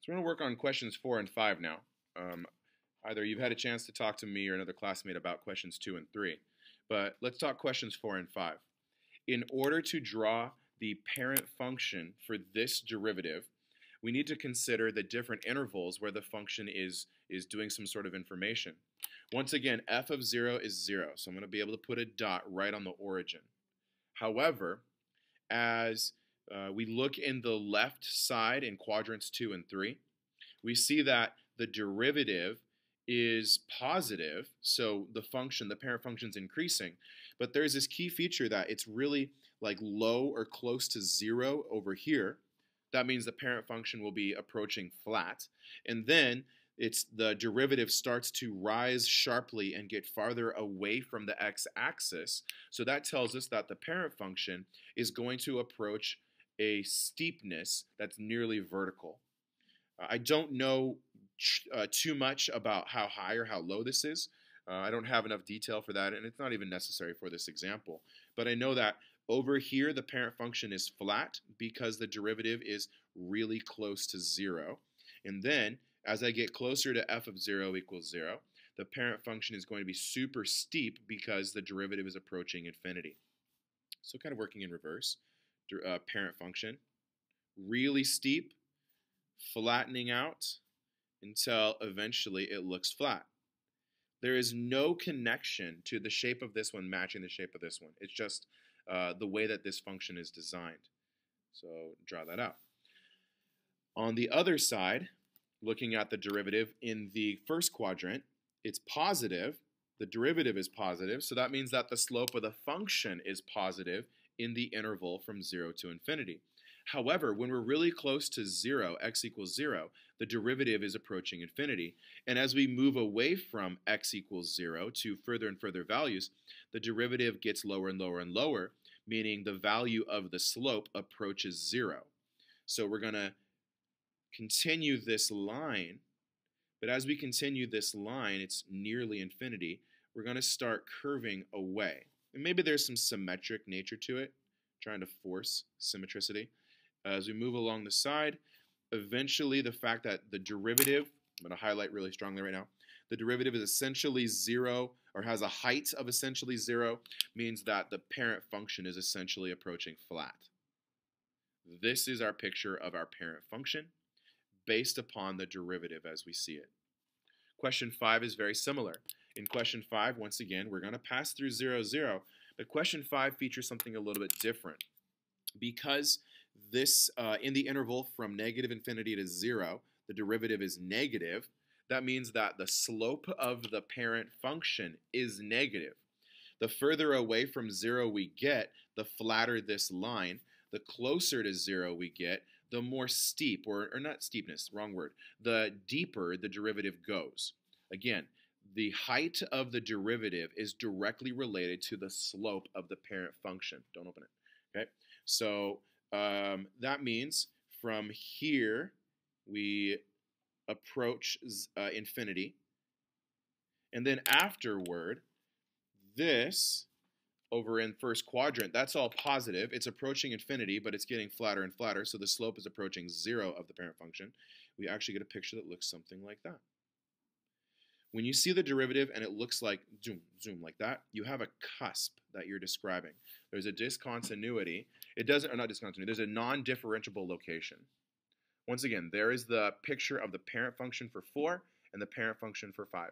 So we're going to work on questions 4 and 5 now. Either you've had a chance to talk to me or another classmate about questions 2 and 3. But let's talk questions 4 and 5. In order to draw the parent function for this derivative, we need to consider the different intervals where the function is doing some sort of information. Once again, f of 0 is 0, so I'm going to be able to put a dot right on the origin. However, as we look in the left side in quadrants 2 and 3, we see that the derivative is positive, so the parent function is increasing, but there's this key feature that it's really like low or close to 0 over here. That means the parent function will be approaching flat, and then the derivative starts to rise sharply and get farther away from the x-axis. So that tells us that the parent function is going to approach a steepness that's nearly vertical. I don't know too much about how high or how low this is. I don't have enough detail for that, and it's not even necessary for this example. But I know that over here the parent function is flat because the derivative is really close to 0. And then as I get closer to f of 0 equals 0, the parent function is going to be super steep because the derivative is approaching infinity. So kind of working in reverse. Parent function, really steep, flattening out until eventually it looks flat. There is no connection to the shape of this one matching the shape of this one. It's just the way that this function is designed. So draw that out. On the other side, looking at the derivative in the first quadrant, it's positive. The derivative is positive, so that means that the slope of the function is positive in the interval from 0 to infinity. However, when we're really close to 0, x equals 0, the derivative is approaching infinity. And as we move away from x equals 0 to further and further values, the derivative gets lower and lower and lower, meaning the value of the slope approaches 0. So we're going to continue this line, but as we continue this line, it's nearly infinity, we're going to start curving away. And maybe there's some symmetric nature to it, trying to force symmetricity. As we move along the side, eventually the fact that the derivative, I'm going to highlight really strongly right now, the derivative is essentially 0 or has a height of essentially 0, means that the parent function is essentially approaching flat. This is our picture of our parent function based upon the derivative as we see it. Question 5 is very similar. In question 5, once again, we're going to pass through 0, 0. But question 5 features something a little bit different. Because this, in the interval from negative infinity to 0, the derivative is negative, that means that the slope of the parent function is negative. The further away from 0 we get, the flatter this line. The closer to 0 we get, the more steep, or not steepness, wrong word, the deeper the derivative goes. Again, the height of the derivative is directly related to the slope of the parent function. Don't open it. Okay, so that means from here we approach infinity, and then afterward, this over in first quadrant, that's all positive. It's approaching infinity, but it's getting flatter and flatter, so the slope is approaching 0 of the parent function. We actually get a picture that looks something like that. When you see the derivative and it looks like zoom, zoom like that, you have a cusp that you're describing. There's a discontinuity. It doesn't, or not discontinuity, there's a non-differentiable location. Once again, there is the picture of the parent function for 4 and the parent function for 5.